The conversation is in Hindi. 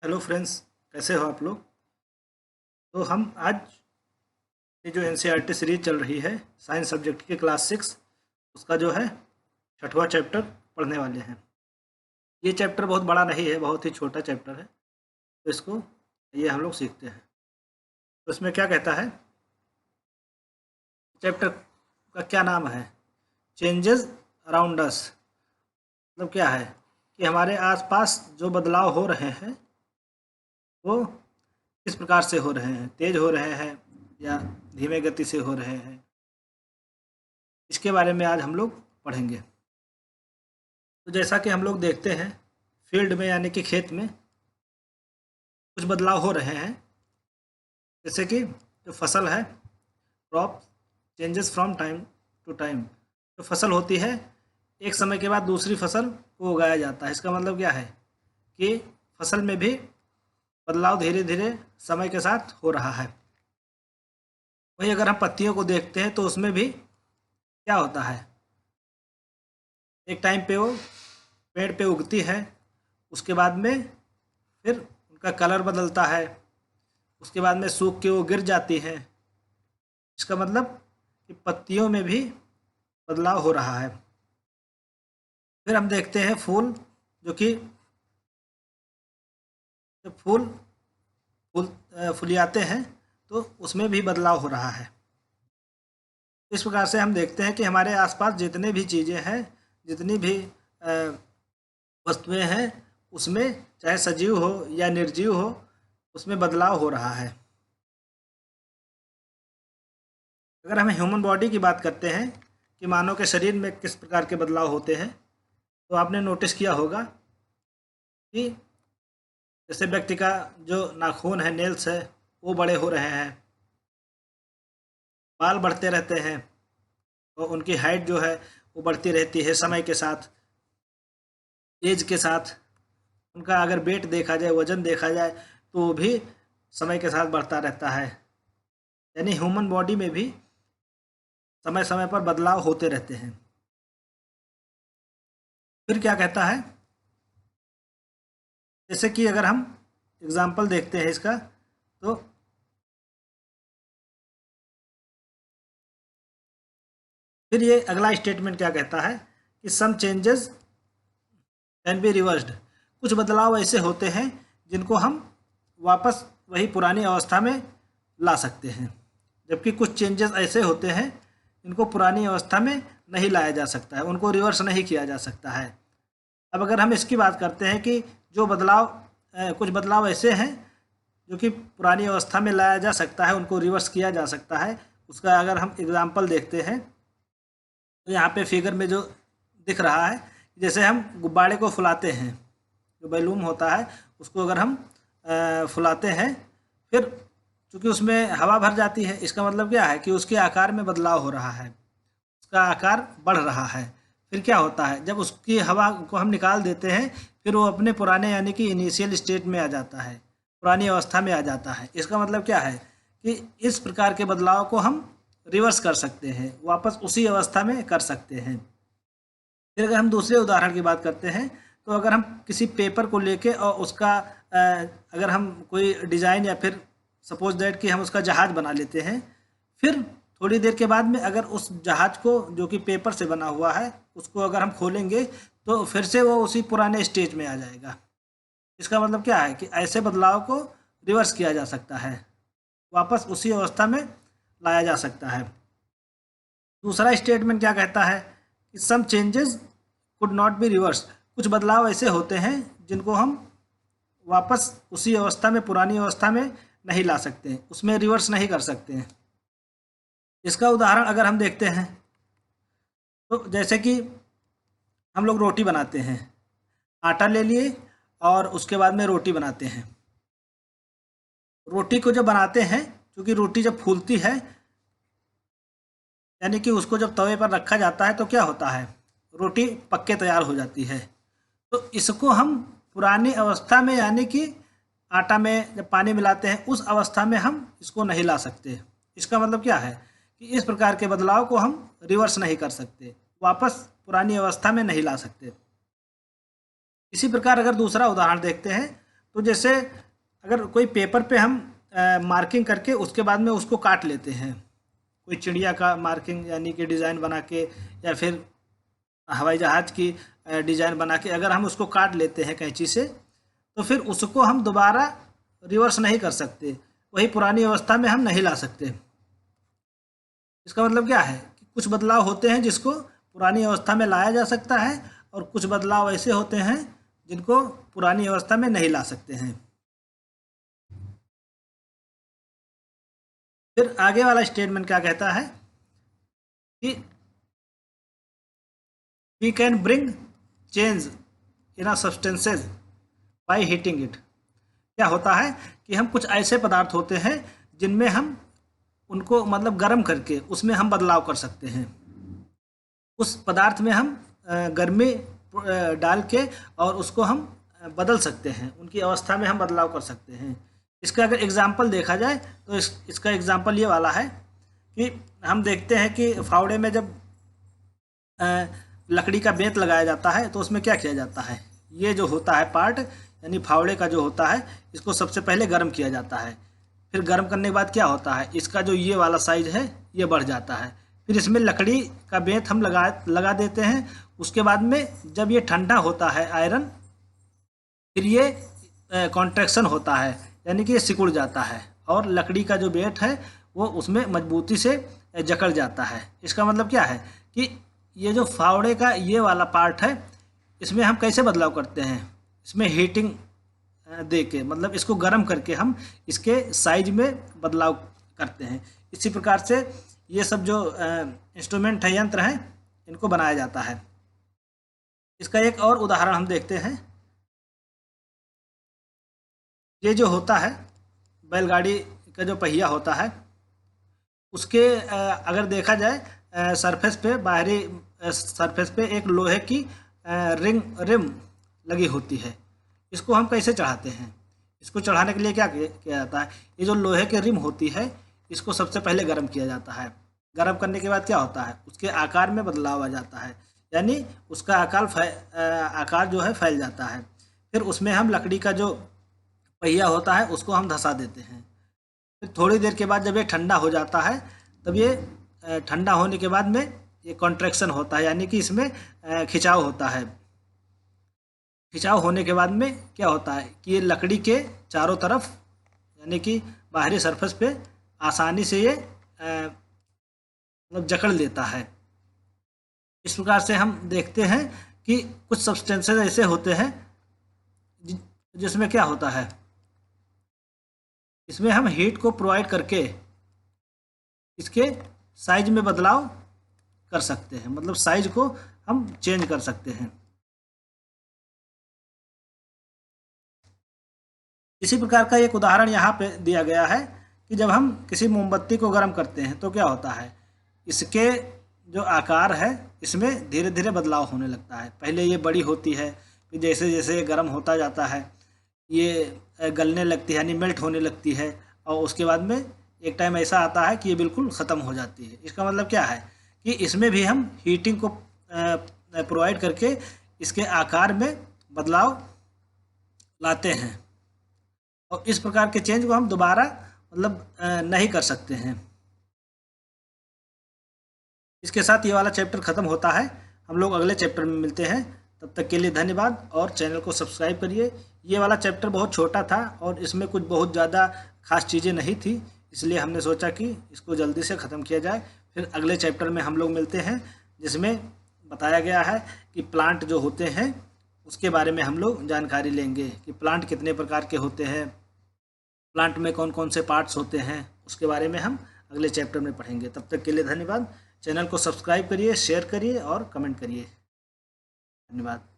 हेलो फ्रेंड्स, कैसे हो आप लोग। तो हम आज ये जो एनसीईआरटी सीरीज चल रही है साइंस सब्जेक्ट की क्लास 6 उसका जो है छठवां चैप्टर पढ़ने वाले हैं। ये चैप्टर बहुत बड़ा नहीं है, बहुत ही छोटा चैप्टर है। तो इसको ये हम लोग सीखते हैं। तो इसमें क्या कहता है, चैप्टर का क्या नाम है, चेंजेस अराउंड अस। मतलब क्या है कि हमारे आसपास जो बदलाव हो रहे हैं वो किस प्रकार से हो रहे हैं, तेज हो रहे हैं या धीमे गति से हो रहे हैं, इसके बारे में आज हम लोग पढ़ेंगे। तो जैसा कि हम लोग देखते हैं फील्ड में यानी कि खेत में कुछ बदलाव हो रहे हैं। जैसे कि जो फसल है, crop changes from time to time. जो फसल होती है एक समय के बाद दूसरी फसल को उगाया जाता है। इसका मतलब क्या है कि फसल में भी बदलाव धीरे धीरे समय के साथ हो रहा है। वहीं अगर हम पत्तियों को देखते हैं तो उसमें भी क्या होता है, एक टाइम पे वो पेड़ पे उगती है, उसके बाद में फिर उनका कलर बदलता है, उसके बाद में सूख के वो गिर जाती है। इसका मतलब कि पत्तियों में भी बदलाव हो रहा है। फिर हम देखते हैं फूल, जो कि जब फूल फुलियाते हैं तो उसमें भी बदलाव हो रहा है। इस प्रकार से हम देखते हैं कि हमारे आसपास जितने भी चीज़ें हैं, जितनी भी वस्तुएं हैं, उसमें चाहे सजीव हो या निर्जीव हो, उसमें बदलाव हो रहा है। अगर हम ह्यूमन बॉडी की बात करते हैं कि मानव के शरीर में किस प्रकार के बदलाव होते हैं, तो आपने नोटिस किया होगा कि जैसे व्यक्ति का जो नाखून है, नेल्स है, वो बड़े हो रहे हैं, बाल बढ़ते रहते हैं और उनकी हाइट जो है वो बढ़ती रहती है समय के साथ, एज के साथ। उनका अगर वेट देखा जाए, वजन देखा जाए, तो वो भी समय के साथ बढ़ता रहता है। यानी ह्यूमन बॉडी में भी समय समय पर बदलाव होते रहते हैं। फिर क्या कहता है, जैसे कि अगर हम एग्जाम्पल देखते हैं इसका, तो फिर ये अगला स्टेटमेंट क्या कहता है कि some changes can be reversed. कुछ बदलाव ऐसे होते हैं जिनको हम वापस वही पुरानी अवस्था में ला सकते हैं, जबकि कुछ चेंजेस ऐसे होते हैं जिनको पुरानी अवस्था में नहीं लाया जा सकता है, उनको रिवर्स नहीं किया जा सकता है। अब अगर हम इसकी बात करते हैं कि जो बदलाव कुछ बदलाव ऐसे हैं जो कि पुरानी अवस्था में लाया जा सकता है, उनको रिवर्स किया जा सकता है, उसका अगर हम एग्जाम्पल देखते हैं तो यहाँ पे फिगर में जो दिख रहा है, जैसे हम गुब्बारे को फुलाते हैं, जो बैलून होता है उसको अगर हम फुलाते हैं, फिर चूँकि उसमें हवा भर जाती है, इसका मतलब क्या है कि उसके आकार में बदलाव हो रहा है, उसका आकार बढ़ रहा है। फिर क्या होता है, जब उसकी हवा को हम निकाल देते हैं, फिर वो अपने पुराने यानी कि इनिशियल स्टेट में आ जाता है, पुरानी अवस्था में आ जाता है। इसका मतलब क्या है कि इस प्रकार के बदलाव को हम रिवर्स कर सकते हैं, वापस उसी अवस्था में कर सकते हैं। फिर अगर हम दूसरे उदाहरण की बात करते हैं, तो अगर हम किसी पेपर को लेके और उसका अगर हम कोई डिज़ाइन या फिर सपोज दैट कि हम उसका जहाज़ बना लेते हैं, फिर थोड़ी देर के बाद में अगर उस जहाज़ को जो कि पेपर से बना हुआ है उसको अगर हम खोलेंगे तो फिर से वो उसी पुराने स्टेज में आ जाएगा। इसका मतलब क्या है कि ऐसे बदलाव को रिवर्स किया जा सकता है, वापस उसी अवस्था में लाया जा सकता है। दूसरा स्टेटमेंट क्या कहता है कि some changes could not be reverse. कुछ बदलाव ऐसे होते हैं जिनको हम वापस उसी अवस्था में, पुरानी अवस्था में नहीं ला सकते, उसमें रिवर्स नहीं कर सकते हैं। इसका उदाहरण अगर हम देखते हैं तो जैसे कि हम लोग रोटी बनाते हैं, आटा ले लिए और उसके बाद में रोटी बनाते हैं। रोटी को जब बनाते हैं, क्योंकि रोटी जब फूलती है यानी कि उसको जब तवे पर रखा जाता है तो क्या होता है, रोटी पक के तैयार हो जाती है। तो इसको हम पुरानी अवस्था में यानी कि आटा में जब पानी मिलाते हैं उस अवस्था में हम इसको नहीं ला सकते। इसका मतलब क्या है कि इस प्रकार के बदलाव को हम रिवर्स नहीं कर सकते, वापस पुरानी अवस्था में नहीं ला सकते। इसी प्रकार अगर दूसरा उदाहरण देखते हैं तो जैसे अगर कोई पेपर पे हम मार्किंग करके उसके बाद में उसको काट लेते हैं, कोई चिड़िया का मार्किंग यानी कि डिज़ाइन बना के, या फिर हवाई जहाज़ की डिज़ाइन बना के अगर हम उसको काट लेते हैं कैंची से, तो फिर उसको हम दोबारा रिवर्स नहीं कर सकते, वही पुरानी अवस्था में हम नहीं ला सकते। इसका मतलब क्या है कि कुछ बदलाव होते हैं जिसको पुरानी अवस्था में लाया जा सकता है, और कुछ बदलाव ऐसे होते हैं जिनको पुरानी अवस्था में नहीं ला सकते हैं। फिर आगे वाला स्टेटमेंट क्या कहता है कि we can bring change in a substances by heating it. क्या होता है कि हम कुछ ऐसे पदार्थ होते हैं जिनमें हम उनको मतलब गर्म करके उसमें हम बदलाव कर सकते हैं। उस पदार्थ में हम गर्मी डाल के और उसको हम बदल सकते हैं, उनकी अवस्था में हम बदलाव कर सकते हैं। इसका अगर एग्जाम्पल देखा जाए तो इसका एग्जाम्पल ये वाला है कि हम देखते हैं कि फावड़े में जब लकड़ी का बेंत लगाया जाता है तो उसमें क्या किया जाता है, ये जो होता है पार्ट यानी फावड़े का जो होता है, इसको सबसे पहले गर्म किया जाता है। फिर गर्म करने के बाद क्या होता है, इसका जो ये वाला साइज है ये बढ़ जाता है। फिर इसमें लकड़ी का बेंत हम लगा देते हैं। उसके बाद में जब ये ठंडा होता है आयरन, फिर ये कॉन्ट्रैक्शन होता है यानी कि ये सिकुड़ जाता है और लकड़ी का जो बेंत है वो उसमें मजबूती से जकड़ जाता है। इसका मतलब क्या है कि ये जो फावड़े का ये वाला पार्ट है इसमें हम कैसे बदलाव करते हैं, इसमें हीटिंग दे के मतलब इसको गर्म करके हम इसके साइज में बदलाव करते हैं। इसी प्रकार से ये सब जो इंस्ट्रूमेंट है, यंत्र हैं, इनको बनाया जाता है। इसका एक और उदाहरण हम देखते हैं। ये जो होता है बैलगाड़ी का जो पहिया होता है, उसके अगर देखा जाए सरफेस पे, बाहरी सरफेस पे एक लोहे की रिम लगी होती है। इसको हम कैसे चढ़ाते हैं, इसको चढ़ाने के लिए क्या किया जाता है, ये जो लोहे की रिम होती है इसको सबसे पहले गर्म किया जाता है। गर्म करने के बाद क्या होता है, उसके आकार में बदलाव आ जाता है, यानी उसका आकार जो है फैल जाता है। फिर उसमें हम लकड़ी का जो पहिया होता है उसको हम धंसा देते हैं। फिर थोड़ी देर के बाद जब ये ठंडा हो जाता है, तब ये ठंडा होने के बाद में ये कॉन्ट्रैक्शन होता है, यानी कि इसमें खिंचाव होता है। खिंचाव होने के बाद में क्या होता है कि ये लकड़ी के चारों तरफ यानी कि बाहरी सरफेस पे आसानी से ये मतलब जकड़ लेता है। इस प्रकार से हम देखते हैं कि कुछ सब्सटेंसेस ऐसे होते हैं जिसमें क्या होता है, इसमें हम हीट को प्रोवाइड करके इसके साइज में बदलाव कर सकते हैं, मतलब साइज को हम चेंज कर सकते हैं। इसी प्रकार का एक उदाहरण यहाँ पे दिया गया है कि जब हम किसी मोमबत्ती को गर्म करते हैं तो क्या होता है, इसके जो आकार है इसमें धीरे धीरे बदलाव होने लगता है। पहले ये बड़ी होती है, फिर जैसे जैसे गर्म होता जाता है ये गलने लगती है यानी मेल्ट होने लगती है, और उसके बाद में एक टाइम ऐसा आता है कि ये बिल्कुल ख़त्म हो जाती है। इसका मतलब क्या है कि इसमें भी हम हीटिंग को प्रोवाइड करके इसके आकार में बदलाव लाते हैं, और इस प्रकार के चेंज को हम दोबारा मतलब नहीं कर सकते हैं। इसके साथ ये वाला चैप्टर ख़त्म होता है। हम लोग अगले चैप्टर में मिलते हैं, तब तक के लिए धन्यवाद और चैनल को सब्सक्राइब करिए। ये वाला चैप्टर बहुत छोटा था और इसमें कुछ बहुत ज़्यादा खास चीज़ें नहीं थी, इसलिए हमने सोचा कि इसको जल्दी से ख़त्म किया जाए। फिर अगले चैप्टर में हम लोग मिलते हैं जिसमें बताया गया है कि प्लांट जो होते हैं उसके बारे में हम लोग जानकारी लेंगे कि प्लांट कितने प्रकार के होते हैं, प्लांट में कौन कौन से पार्ट्स होते हैं, उसके बारे में हम अगले चैप्टर में पढ़ेंगे। तब तक के लिए धन्यवाद। चैनल को सब्सक्राइब करिए, शेयर करिए और कमेंट करिए। धन्यवाद।